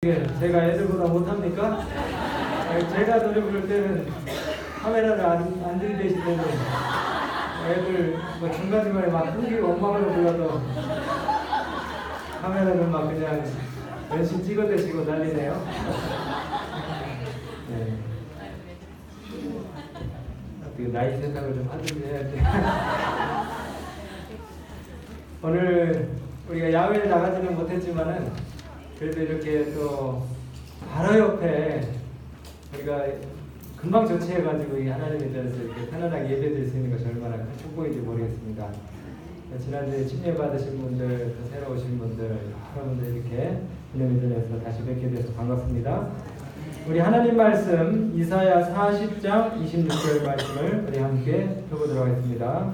제가 애들보다 못합니까? 제가 노래 부를 때는 카메라를 안 들이대실 때는 애들 뭐 중간중간에 막 끊기고 엄마가 불러도 카메라를 막 그냥 열심히 찍어대시고 난리네요. 네. 어떻게 나이 세상을 좀 하든지 해야지. 오늘 우리가 야외에 나가지는 못했지만은 그래도 이렇게 또 바로 옆에 우리가 금방 조치해가지고 이 하나님에 대해서 이렇게 편안하게 예배드릴 수 있는 것이 얼마나 큰 축복인지 모르겠습니다. 지난주에 침례 받으신 분들, 또 새로 오신 분들, 여러분들 이렇게 하나님에 대해서 다시 뵙게 돼서 반갑습니다. 우리 하나님 말씀 이사야 40장 26절 말씀을 우리 함께 펴보도록 하겠습니다.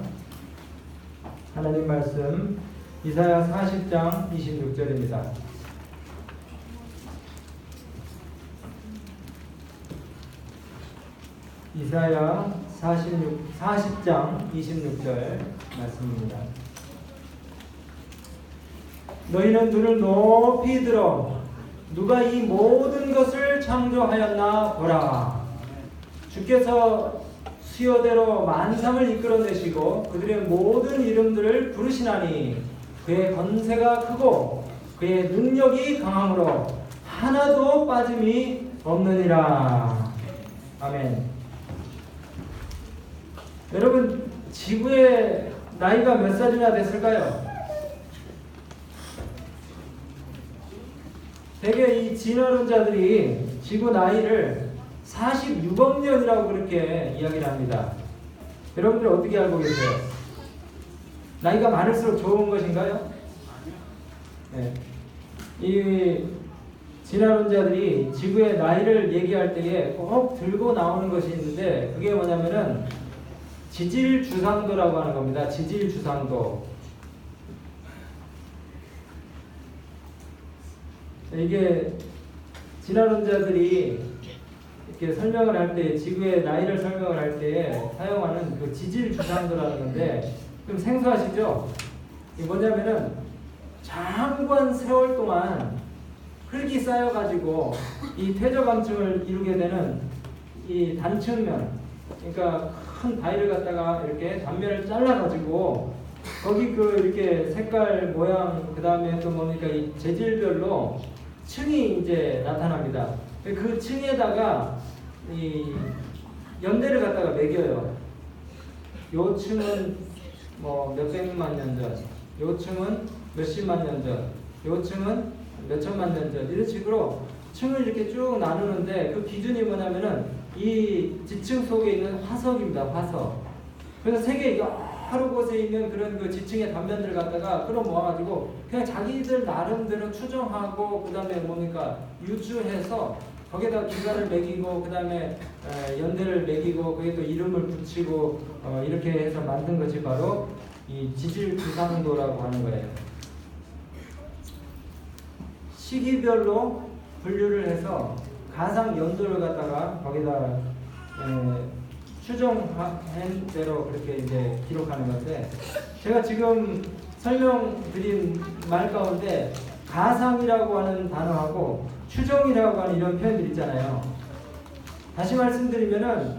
하나님 말씀 이사야 40장 26절입니다. 이사야 40장 26절 말씀입니다. 너희는 눈을 높이 들어 누가 이 모든 것을 창조하였나 보라. 주께서 수요대로 만상을 이끌어내시고 그들의 모든 이름들을 부르시나니 그의 권세가 크고 그의 능력이 강함으로 하나도 빠짐이 없느니라. 아멘. 여러분, 지구의 나이가 몇 살이나 됐을까요? 대개 이 진화론자들이 지구 나이를 46억 년이라고 그렇게 이야기를 합니다. 여러분들 어떻게 알고 계세요? 나이가 많을수록 좋은 것인가요? 네. 이 진화론자들이 지구의 나이를 얘기할 때에 꼭 들고 나오는 것이 있는데 그게 뭐냐면은 지질주상도라고 하는 겁니다. 지질주상도. 이게 진화론자들이 이렇게 설명을 할 때, 지구의 나이를 설명을 할 때 사용하는 그 지질주상도라는 건데 좀 생소하시죠? 이게 뭐냐면은 장관 세월 동안 흙이 쌓여가지고 이 퇴적암층을 이루게 되는 이 단층면, 그러니까 큰 바위를 갖다가 이렇게 단면을 잘라가지고 거기 그 이렇게 색깔 모양 그 다음에 또 뭡니까 이 재질별로 층이 이제 나타납니다. 그 층에다가 이 연대를 갖다가 매겨요. 요 층은 뭐 몇백만 년 전, 요 층은 몇십만 년 전, 요 층은 몇천만 년 전, 이런 식으로 층을 이렇게 쭉 나누는데 그 기준이 뭐냐면은 이 지층 속에 있는 화석입니다. 화석. 그래서 세계 여러 곳에 있는 그런 그 지층의 단면들을 갖다가 끌어모아가지고 그냥 자기들 나름대로 추정하고 그 다음에 뭡니까 유추해서 거기에다 기간을 매기고 그 다음에 연대를 매기고 거기에 또 이름을 붙이고 이렇게 해서 만든 것이 바로 이 지질주상도라고 하는 거예요. 시기별로 분류를 해서 가상 연도를 갖다가 거기다 추정한 대로 그렇게 이제 기록하는 건데 제가 지금 설명드린 말 가운데 가상이라고 하는 단어하고 추정이라고 하는 이런 표현들 있잖아요. 다시 말씀드리면은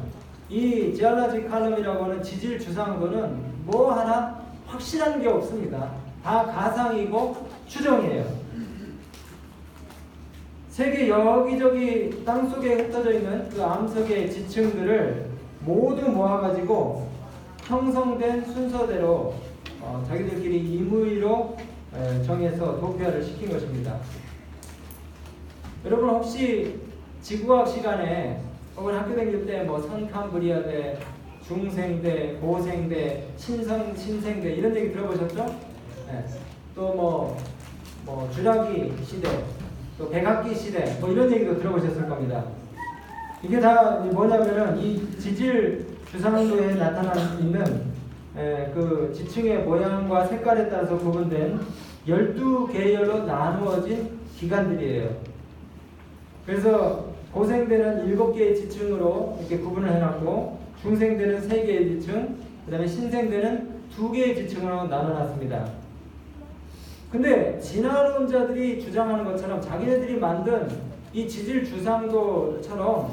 이 지알라지 칼럼이라고 하는 지질 주상도는 뭐 하나 확실한 게 없습니다. 다 가상이고 추정이에요. 세계 여기저기 땅속에 흩어져 있는 그 암석의 지층들을 모두 모아가지고 형성된 순서대로 자기들끼리 임의로 정해서 도표화를 시킨 것입니다. 여러분 혹시 지구과학 시간에 혹은 학교 다닐 때 뭐 선캄브리아대, 중생대, 고생대, 신생대 이런 얘기 들어보셨죠? 네. 또 뭐 주라기 시대, 또 백악기 시대 뭐 이런 얘기도 들어보셨을 겁니다. 이게 다 뭐냐면은 이 지질 주상도에 나타나는 그 지층의 모양과 색깔에 따라서 구분된 12계열로 나누어진 기간들이에요. 그래서 고생대는 7개의 지층으로 이렇게 구분을 해놨고 중생대는 3개의 지층, 그 다음에 신생대는 2개의 지층으로 나눠놨습니다. 근데 진화론자들이 주장하는 것처럼 자기네들이 만든 이 지질 주상도처럼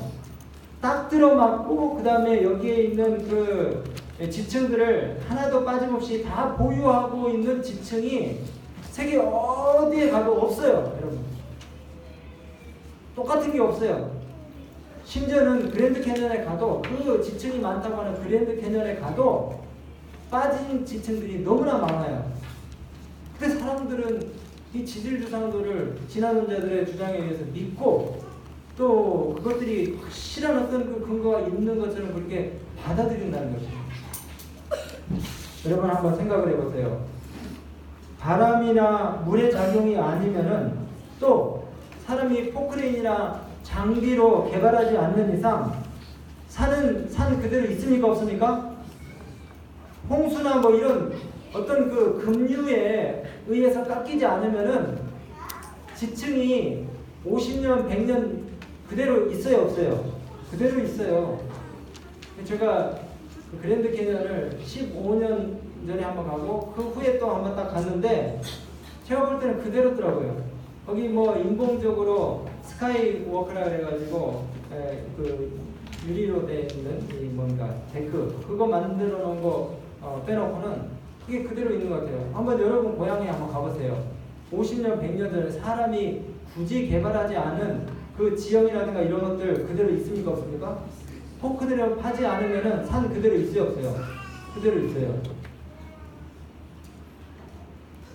딱 들어맞고 그 다음에 여기에 있는 그 지층들을 하나도 빠짐없이 다 보유하고 있는 지층이 세계 어디에 가도 없어요, 여러분. 똑같은 게 없어요. 심지어는 그랜드 캐년에 가도 그 지층이 많다고 하는 그랜드 캐년에 가도 빠진 지층들이 너무나 많아요. 그래서 사람들은 이 지질 주상도를 진화론자들의 주장에 의해서 믿고 또 그것들이 확실한 어떤 그 근거가 있는 것처럼 그렇게 받아들인다는 것입니다. 여러분 한번 생각을 해보세요. 바람이나 물의 작용이 아니면은 또 사람이 포크레인이나 장비로 개발하지 않는 이상 산 그대로 있습니까 없습니까? 홍수나 뭐 이런 어떤 그 급류에 의해서 깎이지 않으면은 지층이 50년, 100년 그대로 있어요, 없어요? 그대로 있어요. 제가 그 그랜드 캐년을 15년 전에 한번 가고 그 후에 또 한번 딱 갔는데 제가 볼 때는 그대로더라고요. 거기 뭐 인공적으로 스카이 워크라 그래가지고 그 유리로 돼 있는 이 뭔가 데크 그거 만들어 놓은 거 빼놓고는 그게 그대로 있는 것 같아요. 한번 여러분 고향에 한번 가보세요. 50년, 100년 전에 사람이 굳이 개발하지 않은 그 지형이라든가 이런 것들 그대로 있습니까 없습니까? 포크들을 파지 않으면은 산 그대로 있어요 없어요? 그대로 있어요.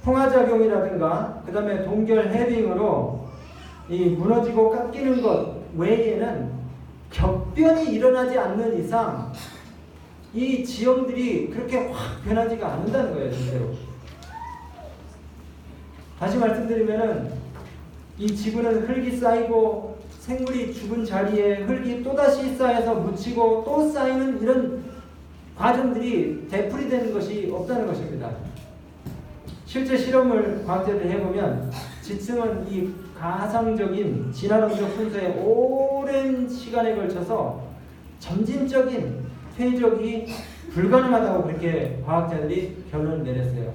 풍화작용이라든가 그 다음에 동결 해빙으로 이 무너지고 깎이는 것 외에는 격변이 일어나지 않는 이상 이 지형들이 그렇게 확 변하지가 않는다는 거예요, 실제로. 다시 말씀드리면은 이 지구는 흙이 쌓이고 생물이 죽은 자리에 흙이 또다시 쌓여서 묻히고 또 쌓이는 이런 과정들이 되풀이되는 것이 없다는 것입니다. 실제 실험을 과학자들이 해보면 지층은 이 가상적인 진화론적 순서에 오랜 시간에 걸쳐서 점진적인 퇴적이 불가능하다고 그렇게 과학자들이 결론을 내렸어요.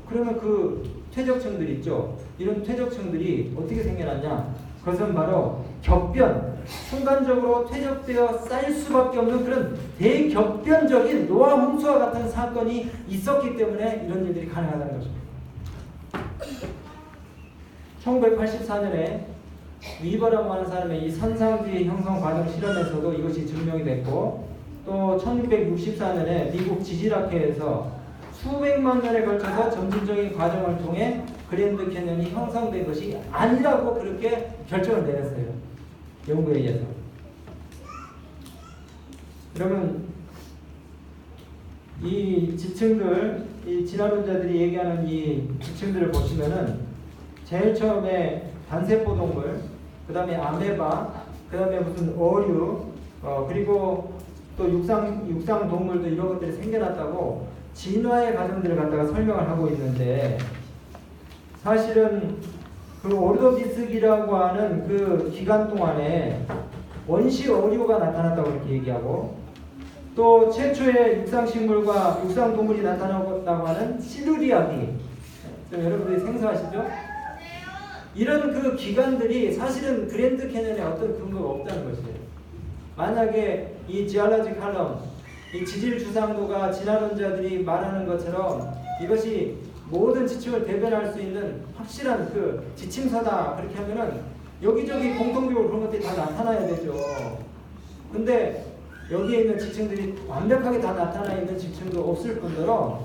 그러면 그 퇴적층들 있죠. 이런 퇴적층들이 어떻게 생겨났냐? 그것은 바로 격변, 순간적으로 퇴적되어 쌓일 수밖에 없는 그런 대격변적인 노아 홍수와 같은 사건이 있었기 때문에 이런 일들이 가능하다는 것입니다. 1984년에 위버라고 하는 사람의 이 선상주의 형성 과정 실험에서도 이것이 증명이 됐고 또 1664년에 미국 지질학회에서 수백만 년에 걸쳐서 점진적인 과정을 통해 그랜드 캐년이 형성된 것이 아니라고 그렇게 결정을 내렸어요. 연구에 의해서. 여러분 이 지층들, 이 진화론자들이 얘기하는 이 지층들을 보시면은 제일 처음에 단세포 동물, 그 다음에 아메바, 그 다음에 무슨 어류, 그리고 또 육상 동물도 이런 것들이 생겨났다고 진화의 과정들을 갖다가 설명을 하고 있는데 사실은 그 오르도비스기라고 하는 그 기간 동안에 원시 어류가 나타났다고 이렇게 얘기하고 또 최초의 육상식물과 육상동물이 나타났다고 하는 실루리아기 좀 여러분들이 생소하시죠? 이런 그 기간들이 사실은 그랜드 캐년에 어떤 근거가 없다는 것이에요. 만약에 이 지알러지 칼럼, 이 지질 주상도가 진화론자들이 말하는 것처럼 이것이 모든 지층을 대변할 수 있는 확실한 그 지침서다 그렇게 하면은 여기저기 공통적으로 그런 것들이 다 나타나야 되죠. 근데 여기에 있는 지층들이 완벽하게 다 나타나 있는 지층도 없을 뿐더러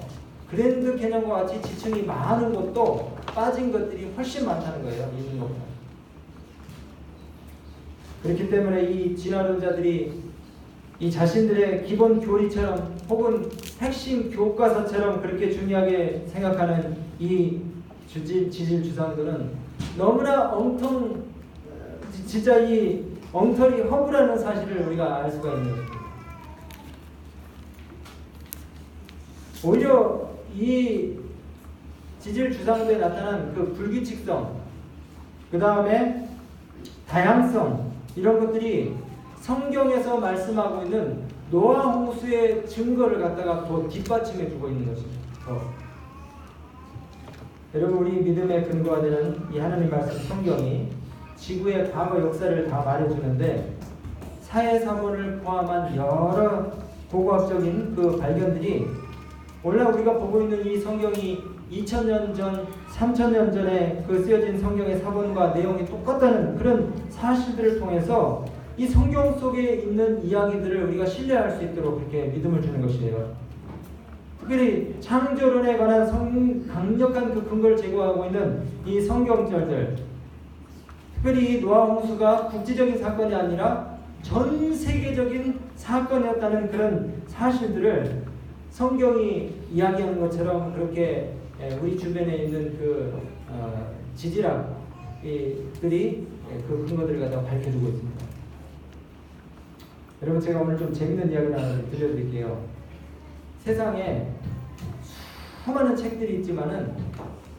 그랜드 캐년과 같이 지층이 많은 곳도 빠진 것들이 훨씬 많다는 거예요. 있는 것보다. 그렇기 때문에 이 진화론자들이 이 자신들의 기본 교리처럼 혹은 핵심 교과서처럼 그렇게 중요하게 생각하는 이 지질 주상들은 너무나 진짜 이 엉터리 허구라는 사실을 우리가 알 수가 있는 것입니다. 오히려 이 지질 주상도에 나타난 그 불규칙성, 그 다음에 다양성 이런 것들이 성경에서 말씀하고 있는 노아 홍수의 증거를 갖다가 더 뒷받침해 주고 있는 것입니다. 여러분, 우리 믿음의 근거가 되는 이 하나님 말씀 성경이 지구의 과거 역사를 다 말해주는데 사해사본을 포함한 여러 고고학적인 그 발견들이 오늘날 우리가 보고 있는 이 성경이 2000년 전, 3000년 전에 그 쓰여진 성경의 사본과 내용이 똑같다는 그런 사실들을 통해서 이 성경 속에 있는 이야기들을 우리가 신뢰할 수 있도록 그렇게 믿음을 주는 것이에요. 특별히 창조론에 관한 강력한 그 근거를 제공하고 있는 이 성경절들, 특별히 이 노아 홍수가 국제적인 사건이 아니라 전 세계적인 사건이었다는 그런 사실들을 성경이 이야기하는 것처럼 그렇게 우리 주변에 있는 그 지질학들이 그 근거들을 갖다가 밝혀주고 있습니다. 여러분, 제가 오늘 좀 재밌는 이야기를 하나 들려드릴게요. 세상에 수많은 책들이 있지만은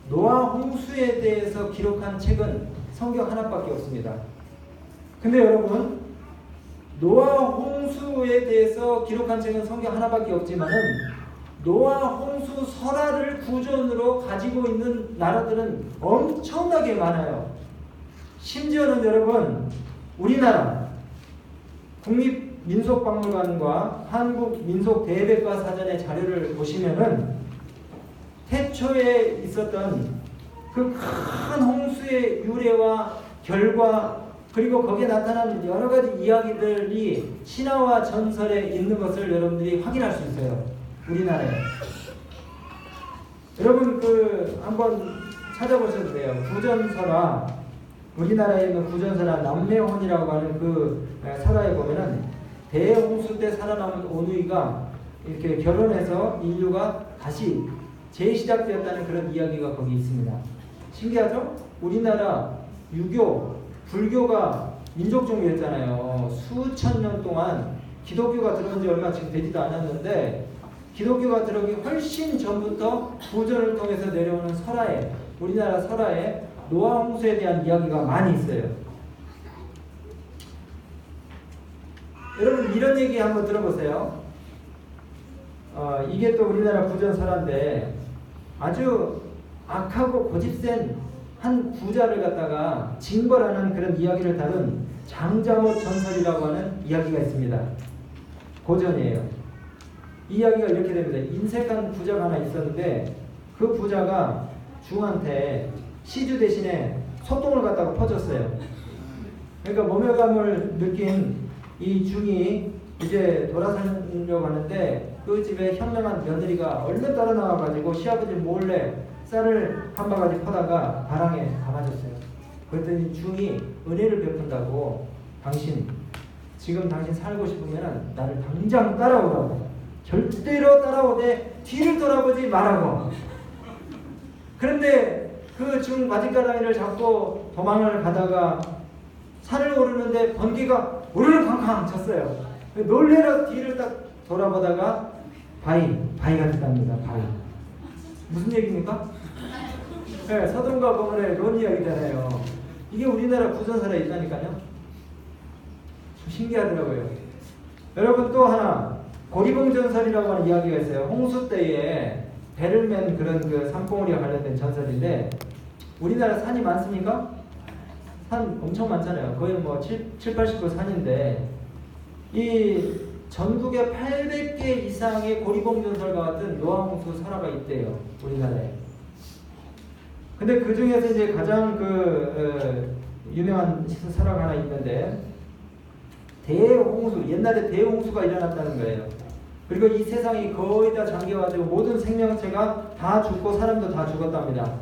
노아 홍수에 대해서 기록한 책은 성경 하나밖에 없습니다. 근데 여러분, 노아 홍수에 대해서 기록한 책은 성경 하나밖에 없지만은 노아 홍수 설화를 구전으로 가지고 있는 나라들은 엄청나게 많아요. 심지어는 여러분, 우리나라 국립민속박물관과 한국민속대백과 사전의 자료를 보시면은 태초에 있었던 그 큰 홍수의 유래와 결과, 그리고 거기에 나타난 여러 가지 이야기들이 신화와 전설에 있는 것을 여러분들이 확인할 수 있어요. 우리나라에. 여러분, 한번 찾아보셔도 돼요. 구전설화, 우리나라에 있는 구전설화 남매혼이라고 하는 그 설화에 보면은 대홍수 때 살아남은 오누이가 이렇게 결혼해서 인류가 다시 재시작되었다는 그런 이야기가 거기 있습니다. 신기하죠? 우리나라 유교, 불교가 민족종교였잖아요. 수천 년 동안 기독교가 들어온 지 얼마 지금 되지도 않았는데 기독교가 들어오기 훨씬 전부터 구전을 통해서 내려오는 설화에, 우리나라 설화에 노아 홍수에 대한 이야기가 많이 있어요. 여러분, 이런 얘기 한번 들어보세요. 이게 또 우리나라 구전 설화인데 아주 악하고 고집센 한 부자를 갖다가 징벌하는 그런 이야기를 다룬 장자호 전설이라고 하는 이야기가 있습니다. 고전이에요. 이 이야기가 이렇게 됩니다. 인색한 부자가 하나 있었는데 그 부자가 중한테 시주 대신에 소똥을 갖다가 퍼줬어요. 그러니까 모멸감을 느낀 이 중이 이제 돌아서려고 하는데 그 집에 현명한 며느리가 얼른 따라 나와가지고 시아버지 몰래 쌀을 한 바가지 퍼다가 바람에 감아줬어요. 그랬더니 중이 은혜를 베푼다고, 지금 당신 살고 싶으면 나를 당장 따라오라고, 절대로 따라오되 뒤를 돌아보지 말라고. 그런데 그 중 바지가랑이를 잡고 도망을 가다가 산을 오르는데 번개가 우르르 쾅쾅 쳤어요. 놀래라 뒤를 딱 돌아보다가 바위가 됐답니다. 바위. 무슨 얘기입니까? 네, 서동과 고문의 론 이야기잖아요. 이게 우리나라 구전설에 있다니까요. 좀 신기하더라고요. 여러분, 또 하나 고리봉전설이라고 하는 이야기가 있어요. 홍수 때에 배를 맨 그런 그 산봉우리와 관련된 전설인데, 우리나라 산이 많습니까? 산 엄청 많잖아요. 거의 뭐 70-80% 산인데 이 전국에 800개 이상의 고리봉전설과 같은 노아 홍수 설화가 있대요. 우리나라에. 근데 그 중에서 이제 가장 유명한 설화가 하나 있는데, 대홍수, 옛날에 대홍수가 일어났다는 거예요. 그리고 이 세상이 거의 다 잠겨가지고 모든 생명체가 다 죽고 사람도 다 죽었답니다.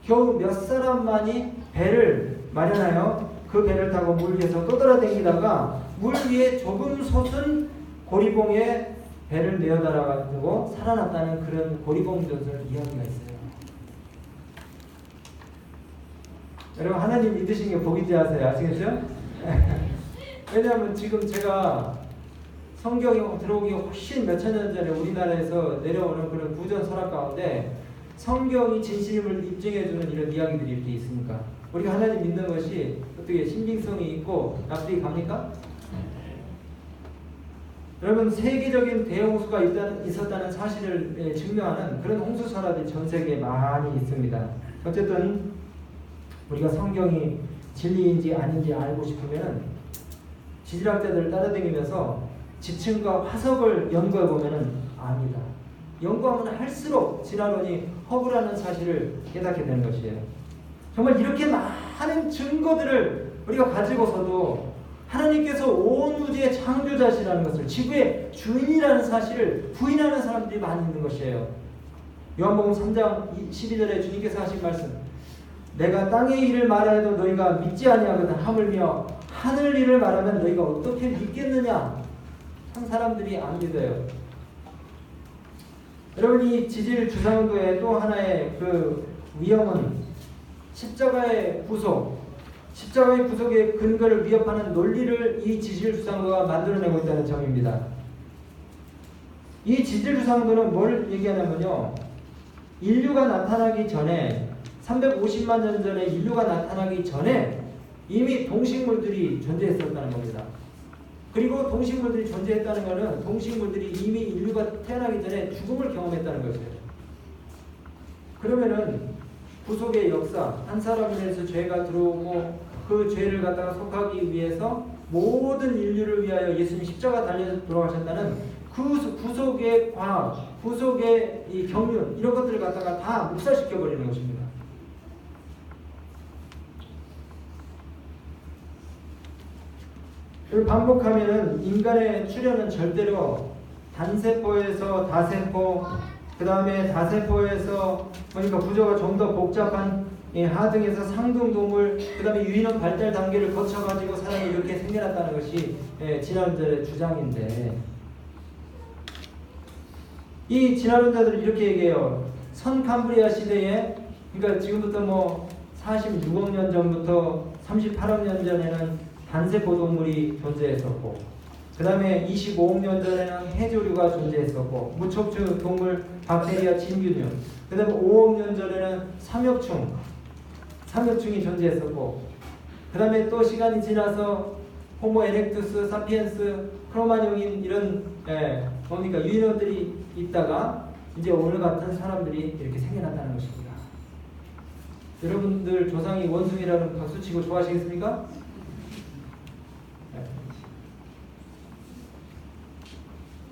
겨우 몇 사람만이 배를 마련하여 그 배를 타고 물 위에서 떠돌아다니다가 물 위에 조금 솟은 고리봉에 배를 내어달아가지고 살아났다는 그런 고리봉전설 이야기가 있어요. 여러분, 하나님 믿으신 게 복이지 아세요? 아시겠죠? 왜냐하면 지금 제가 성경이 들어오기 훨씬 몇천 년 전에 우리나라에서 내려오는 그런 구전 설화 가운데 성경이 진실임을 입증해주는 이런 이야기들이 이렇게 있습니까? 우리가 하나님 믿는 것이 어떻게 신빙성이 있고 납득이 갑니까? 여러분 세계적인 대홍수가 있었다는 사실을 증명하는 그런 홍수설화들이 전 세계에 많이 있습니다. 어쨌든 우리가 성경이 진리인지 아닌지 알고 싶으면 지질학자들을 따라다니면서 지층과 화석을 연구해 보면 압니다. 연구하면 할수록 진화론이 허구라는 사실을 깨닫게 되는 것이에요. 정말 이렇게 많은 증거들을 우리가 가지고서도 하나님께서 온 우주의 창조자시라는 것을, 지구의 주인이라는 사실을 부인하는 사람들이 많이 있는 것이에요. 요한복음 3장 12절에 주님께서 하신 말씀, 내가 땅의 일을 말하여도 너희가 믿지 아니하거든 하물며 하늘 일을 말하면 너희가 어떻게 믿겠느냐. 참 사람들이 안 믿어요. 여러분, 이 지질 주상도의 또 하나의 그 위험은 십자가의 구속, 십자가의 구속의 근거를 위협하는 논리를 이 지질 주상도가 만들어내고 있다는 점입니다. 이 지질 주상도는 뭘 얘기하냐면요, 인류가 나타나기 전에 350만 년 전에 인류가 나타나기 전에 이미 동식물들이 존재했었다는 겁니다. 그리고 동식물들이 존재했다는 것은 동식물들이 이미 인류가 태어나기 전에 죽음을 경험했다는 것이에요. 그러면은 구속의 역사, 한 사람에 대해서 죄가 들어오고 그 죄를 갖다가 속하기 위해서 모든 인류를 위하여 예수님 십자가 달려서 돌아가셨다는 그 구속의 과학, 구속의 이 경륜, 이런 것들을 갖다가 다 묵살시켜 버리는 것입니다. 반복하면은 인간의 출현은 절대로 단세포에서 다세포, 그 다음에 다세포에서 그러니까 구조가 좀 더 복잡한 하등에서 상등동물, 그 다음에 유인원 발달 단계를 거쳐가지고 사람이 이렇게 생겨났다는 것이 진화론자들의 주장인데, 이 진화론자들은 이렇게 얘기해요. 선캄브리아 시대에, 그러니까 지금부터 뭐 46억 년 전부터 38억 년 전에는 단세포 동물이 존재했었고, 그 다음에 25억 년 전에는 해조류가 존재했었고, 무척추 동물, 박테리아, 진균류, 그 다음에 5억 년 전에는 삼엽충이 존재했었고, 그 다음에 또 시간이 지나서 호모 에렉투스, 사피엔스, 크로마뇽인 이런 뭡니까 유인원들이 있다가 이제 오늘 같은 사람들이 이렇게 생겨났다는 것입니다. 여러분들 조상이 원숭이라는 박수치고 좋아하시겠습니까?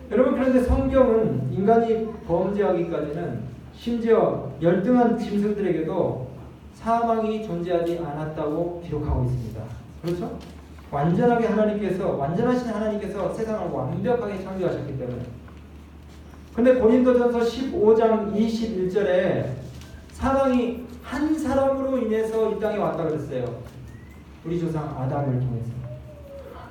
여러분, 그런데 성경은 인간이 범죄하기까지는 심지어 열등한 짐승들에게도 사망이 존재하지 않았다고 기록하고 있습니다. 그렇죠? 완전하신 하나님께서 세상을 완벽하게 창조하셨기 때문에. 근데 고린도전서 15장 21절에 사망이 한 사람으로 인해서 이 땅에 왔다 그랬어요. 우리 조상 아담을 통해서.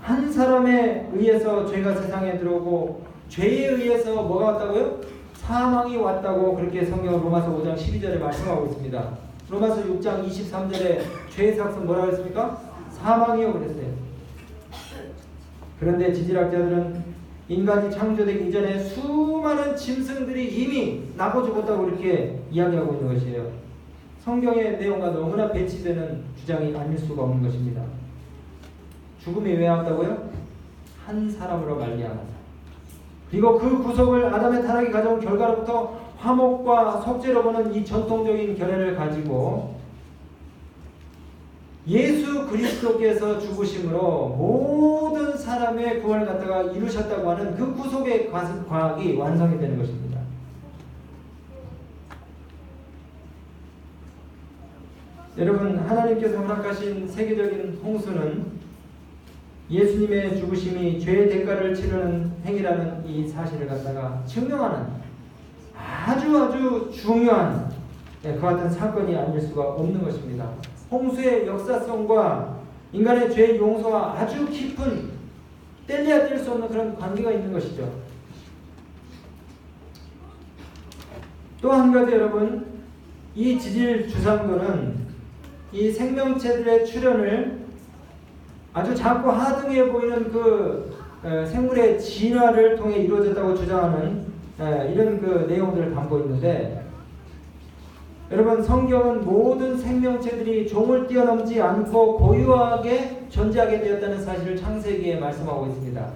한 사람에 의해서 죄가 세상에 들어오고, 죄에 의해서 뭐가 왔다고요? 사망이 왔다고 그렇게 성경은 로마서 5장 12절에 말씀하고 있습니다. 로마서 6장 23절에 죄의 삭은 뭐라고 했습니까? 사망이요 그랬어요. 그런데 지질학자들은 인간이 창조되기 이전에 수많은 짐승들이 이미 나고 죽었다고 이렇게 이야기하고 있는 것이에요. 성경의 내용과 너무나 배치되는 주장이 아닐 수가 없는 것입니다. 죽음이 왜 왔다고요? 한 사람으로 말미암아서. 그리고 그 구속을 아담의 타락이 가져온 결과로부터 화목과 속죄로 보는 이 전통적인 견해를 가지고 예수 그리스도께서 죽으심으로 모든 사람의 구원을 갖다가 이루셨다고 하는 그 구속의 과학이 완성이 되는 것입니다. 여러분, 하나님께서 허락하신 세계적인 홍수는 예수님의 죽으심이 죄의 대가를 치르는 행위라는 이 사실을 갖다가 증명하는 아주 중요한 그와 같은 사건이 아닐 수가 없는 것입니다. 홍수의 역사성과 인간의 죄 용서와 아주 깊은 뗄래야 뗄 수 없는 그런 관계가 있는 것이죠. 또 한 가지 여러분, 이 지질 주상도는 이 생명체들의 출현을 아주 작고 하등해 보이는 그 생물의 진화를 통해 이루어졌다고 주장하는 이런 그 내용들을 담고 있는데, 여러분, 성경은 모든 생명체들이 종을 뛰어넘지 않고 고유하게 존재하게 되었다는 사실을 창세기에 말씀하고 있습니다.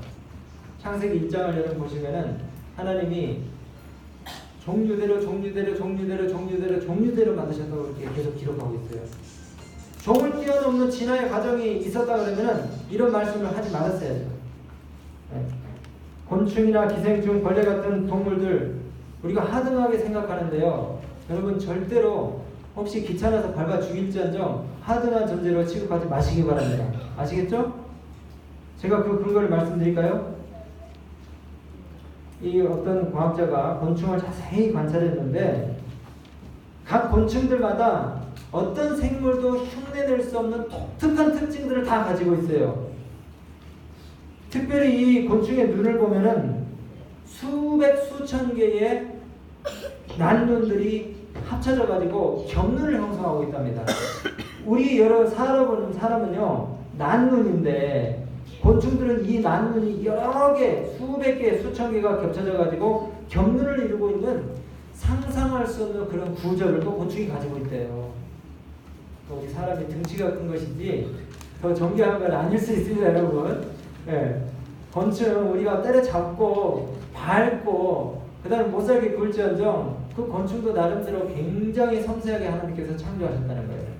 창세기 1장을 여러분 보시면은 하나님이 종류대로 만드셔서 이렇게 계속 기록하고 있어요. 종을 뛰어넘는 진화의 과정이 있었다 그러면은 이런 말씀을 하지 말았어야죠. 네. 곤충이나 기생충, 벌레 같은 동물들 우리가 하등하게 생각하는데요. 여러분 절대로 혹시 귀찮아서 밟아 죽일지언정 하등한 존재로 취급하지 마시기 바랍니다. 아시겠죠? 제가 그 근거를 말씀드릴까요? 이 어떤 과학자가 곤충을 자세히 관찰했는데 각 곤충들마다 어떤 생물도 흉내낼 수 없는 독특한 특징들을 다 가지고 있어요. 특별히 이 곤충의 눈을 보면은 수백 수천 개의 난눈들이 합쳐져 가지고 겹눈을 형성하고 있답니다. 우리 여러 사람은요 난눈인데 곤충들은 이 난눈이 여러 개, 수백 개, 수천 개가 겹쳐져 가지고 겹눈을 이루고 있는 상상할 수 없는 그런 구조를 또 곤충이 가지고 있대요. 우리 사람이 등치가 큰 것이지 더 정교한 건 아닐 수 있습니다, 여러분. 예. 곤충 우리가 때려잡고 밟고 그다음에 못살게 굴지언정 그 곤충도 나름대로 굉장히 섬세하게 하나님께서 창조하셨다는 거예요.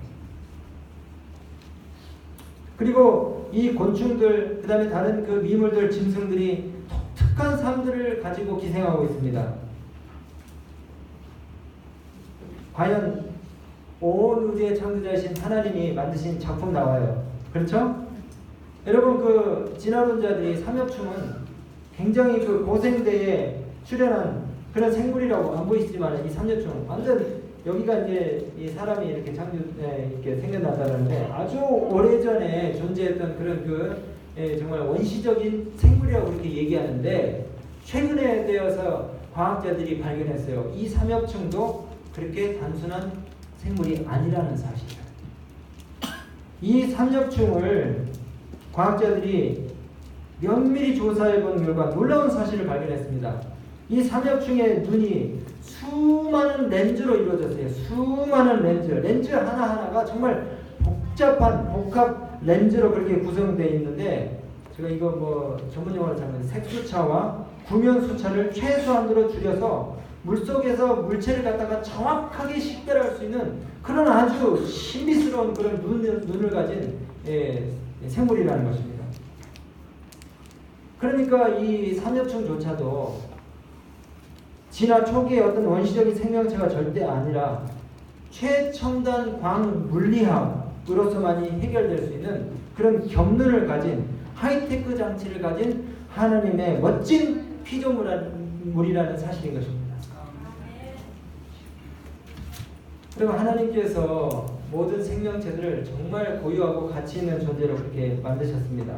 그리고 이 곤충들 그다음에 다른 그 미물들, 짐승들이 독특한 삶들을 가지고 기생하고 있습니다. 과연 온 우주의 창조자이신 하나님이 만드신 작품 나와요. 그렇죠? 여러분 그 진화론자들이 삼엽충은 굉장히 그 고생대에 출현한 그런 생물이라고 안 보이시지만 이 삼엽충 완전 여기가 이제 이 사람이 이렇게 이렇게 생겨났다는데 아주 오래전에 존재했던 그런 정말 원시적인 생물이라고 그렇게 얘기하는데 최근에 되어서 과학자들이 발견했어요. 이 삼엽충도 그렇게 단순한 생물이 아니라는 사실이에요. 이 삼엽충을 과학자들이 면밀히 조사해 본 결과 놀라운 사실을 발견했습니다. 이 삼엽충의 눈이 수많은 렌즈로 이루어졌어요. 수많은 렌즈 하나하나가 정말 복합 렌즈로 그렇게 구성되어 있는데 제가 이거 뭐 전문 용어로 잡는 색수차와 구면수차를 최소한으로 줄여서 물속에서 물체를 갖다가 정확하게 식별할 수 있는 그런 아주 신비스러운 그런 눈을 가진 생물이라는 것입니다. 그러니까 이 삼엽충조차도 진화 초기의 어떤 원시적인 생명체가 절대 아니라 최첨단 광물리학으로서만이 해결될 수 있는 그런 겹눈을 가진 하이테크 장치를 가진 하나님의 멋진 피조물이라는 사실인 것입니다. 그리고 하나님께서 모든 생명체들을 정말 고유하고 가치 있는 존재로 그렇게 만드셨습니다.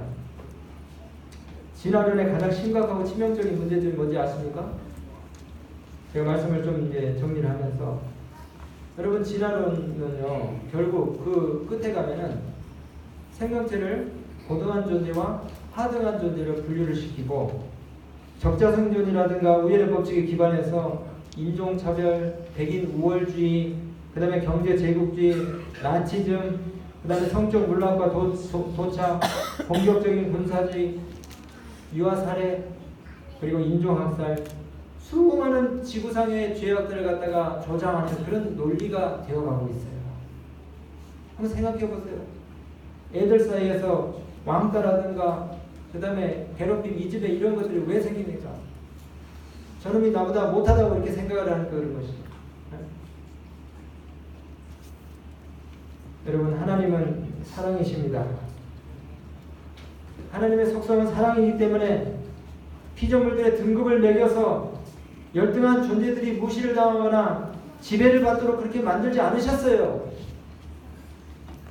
진화론의 가장 심각하고 치명적인 문제점이 뭔지 아십니까? 제가 말씀을 좀 이제 정리를 하면서 여러분 진화론은요 결국 그 끝에 가면은 생명체를 고등한 존재와 하등한 존재로 분류를 시키고 적자생존이라든가 우열의 법칙에 기반해서 인종차별, 백인 우월주의, 그 다음에 경제 제국주의, 나치즘, 그 다음에 성적 문란과 도착, 공격적인 군사주의, 유아살해, 그리고 인종학살, 수많은 지구상의 죄악들을 갖다가 조장하는 그런 논리가 되어가고 있어요. 한번 생각해 보세요. 애들 사이에서 왕따라든가 그 다음에 괴롭힘, 이집에 이런 것들이 왜 생깁니까? 저놈이 나보다 못하다고 이렇게 생각을 하는 그런 것이죠. 여러분 하나님은 사랑이십니다. 하나님의 속성은 사랑이기 때문에 피조물들의 등급을 매겨서 열등한 존재들이 무시를 당하거나 지배를 받도록 그렇게 만들지 않으셨어요.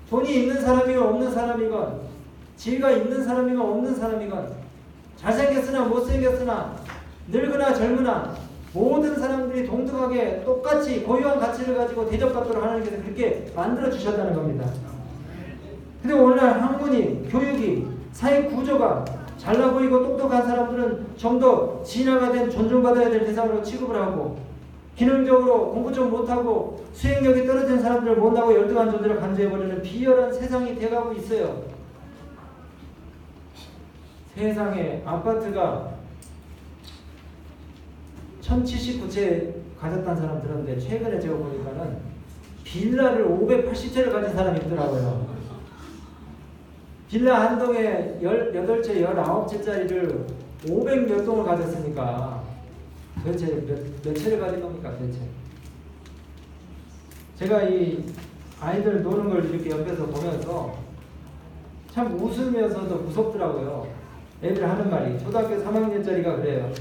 돈이 있는 사람이건 없는 사람이건 지위가 있는 사람이건 없는 사람이건 잘생겼으나 못생겼으나 늙으나 젊으나 모든 사람들이 동등하게 똑같이 고유한 가치를 가지고 대접받도록 하나님께서 그렇게 만들어주셨다는 겁니다. 근데 오늘날 학문이, 교육이, 사회 구조가 잘나 보이고 똑똑한 사람들은 좀 더 진화가 된 존중받아야 될 대상으로 취급을 하고 기능적으로 공부 좀 못하고 수행력이 떨어진 사람들을 못나고 열등한 존재를 간주해버리는 비열한 세상이 돼가고 있어요. 세상에 아파트가 1079채 가졌다는 사람 들었는데 최근에 제가 보니까는 빌라를 580채를 가진 사람이 있더라고요. 빌라 한 동에 18채, 19채짜리를 500몇 동을 가졌으니까 도대체 몇 채를 가진 겁니까 도대체? 제가 이 아이들 노는 걸 이렇게 옆에서 보면서 참 웃으면서도 무섭더라고요. 애들 하는 말이 초등학교 3학년짜리가 그래요.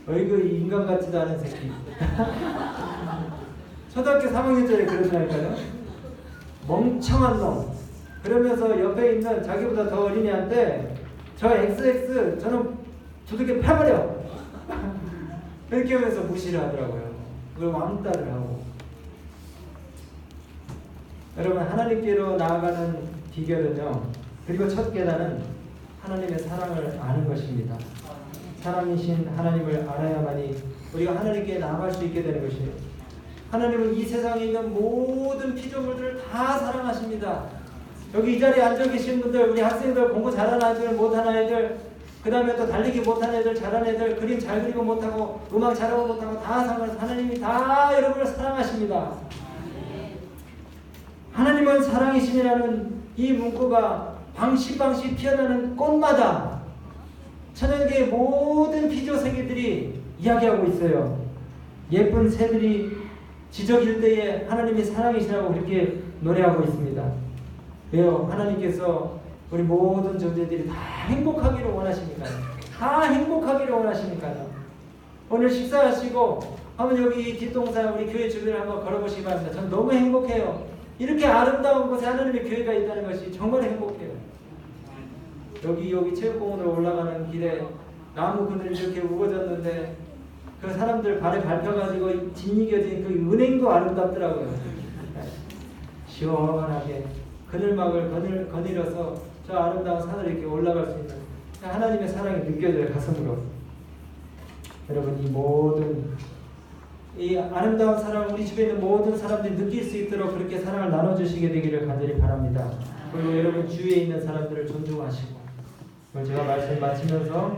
어이구 이 인간 같지도 않은 새끼. 초등학교 3학년짜리 그러더라니까요. 멍청한 놈. 그러면서 옆에 있는 자기보다 더 어린애한테 저 XX 저는 두들겨 패버려. 이렇게 하면서 무시를 하더라고요. 그걸 왕따를 하고. 여러분 하나님께로 나아가는 비결은요. 그리고 첫 계단은 하나님의 사랑을 아는 것입니다. 사랑이신 하나님을 알아야만이 우리가 하나님께 나아갈 수 있게 되는 것이에요. 하나님은 이 세상에 있는 모든 피조물들을 다 사랑하십니다. 여기 이 자리에 앉아 계신 분들, 우리 학생들, 공부 잘하는 아이들, 못하는 아이들, 그 다음에 또 달리기 못하는 애들, 잘하는 애들, 그림 잘 그리고 못하고, 음악 잘하고 못하고 다 상관없어요. 하나님이 다 여러분을 사랑하십니다. 하나님은 사랑이심이라는 이 문구가 방시방시 피어나는 꽃마다 천연계의 모든 피조세계들이 이야기하고 있어요. 예쁜 새들이 지저길 때에 하나님이 사랑이시라고 그렇게 노래하고 있습니다. 왜요? 하나님께서 우리 모든 존재들이 다 행복하기를 원하시니까요. 다 행복하기를 원하시니까요. 오늘 식사하시고 한번 여기 뒷동산 우리 교회 주변을 한번 걸어보시기 바랍니다. 전 너무 행복해요. 이렇게 아름다운 곳에 하나님의 교회가 있다는 것이 정말 행복해요. 여기 체육공원으로 올라가는 길에 나무 그늘이 이렇게 우거졌는데 그 사람들 발에 밟혀가지고 짓이겨진 그 은행도 아름답더라고요. 시원하게 그늘막을 거닐어서 저 아름다운 산을 이렇게 올라갈 수 있는 하나님의 사랑이 느껴져요. 가슴으로. 여러분 이 모든 이 아름다운 사랑을 우리 집에 있는 모든 사람들이 느낄 수 있도록 그렇게 사랑을 나눠주시게 되기를 간절히 바랍니다. 그리고 여러분 주위에 있는 사람들을 존중하시고 오늘 제가 말씀 마치면서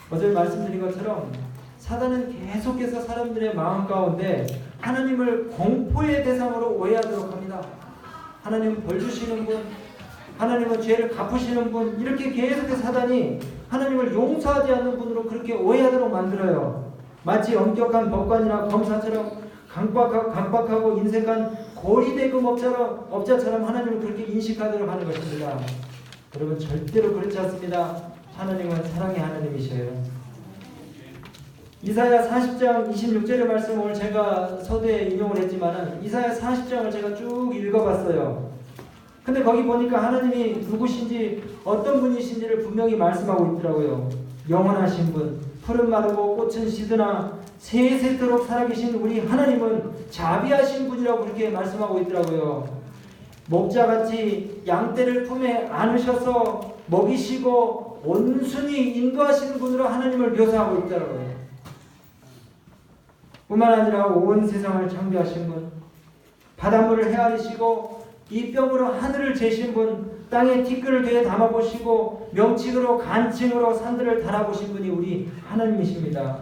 어제 말씀드린 것처럼 사단은 계속해서 사람들의 마음 가운데 하나님을 공포의 대상으로 오해하도록 합니다. 하나님은 벌 주시는 분, 하나님은 죄를 갚으시는 분, 이렇게 계속해서 사단이 하나님을 용서하지 않는 분으로 그렇게 오해하도록 만들어요. 마치 엄격한 법관이나 검사처럼 강박하고 인색한 고리대금 업자처럼 하나님을 그렇게 인식하도록 하는 것입니다. 여러분 절대로 그렇지 않습니다. 하나님은 사랑의 하나님이셔요. 이사야 40장 26절의 말씀 오늘 제가 서두에 인용을 했지만은 이사야 40장을 제가 쭉 읽어봤어요. 근데 거기 보니까 하나님이 누구신지 어떤 분이신지를 분명히 말씀하고 있더라고요. 영원하신 분, 푸른 마르고 꽃은 시드나 세세토록 살아계신 우리 하나님은 자비하신 분이라고 그렇게 말씀하고 있더라고요. 목자같이 양떼를 품에 안으셔서 먹이시고 온순히 인도하시는 분으로 하나님을 묘사하고 있더라고요. 뿐만 아니라 온 세상을 창조하신 분, 바닷물을 헤아리시고 이 뼈으로 하늘을 재신 분, 땅에 티끌을 되어 담아보시고 명칭으로 간칭으로 산들을 달아보신 분이 우리 하나님이십니다.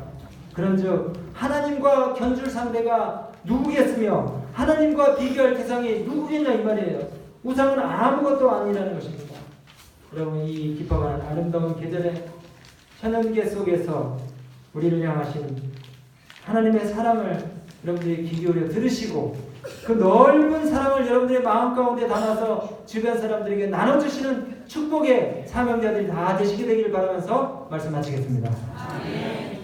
그런즉 하나님과 견줄 상대가 누구겠으며 하나님과 비교할 대상이 누구겠냐 이 말이에요. 우상은 아무것도 아니라는 것입니다. 여러분 이 깊어가는 아름다운 계절의 천연계 속에서 우리를 향하신 하나님의 사랑을 여러분들이 귀 기울여 들으시고 그 넓은 사랑을 여러분들의 마음 가운데 담아서 주변 사람들에게 나눠주시는 축복의 사명자들이 다 되시게 되기를 바라면서 말씀 마치겠습니다. 아멘.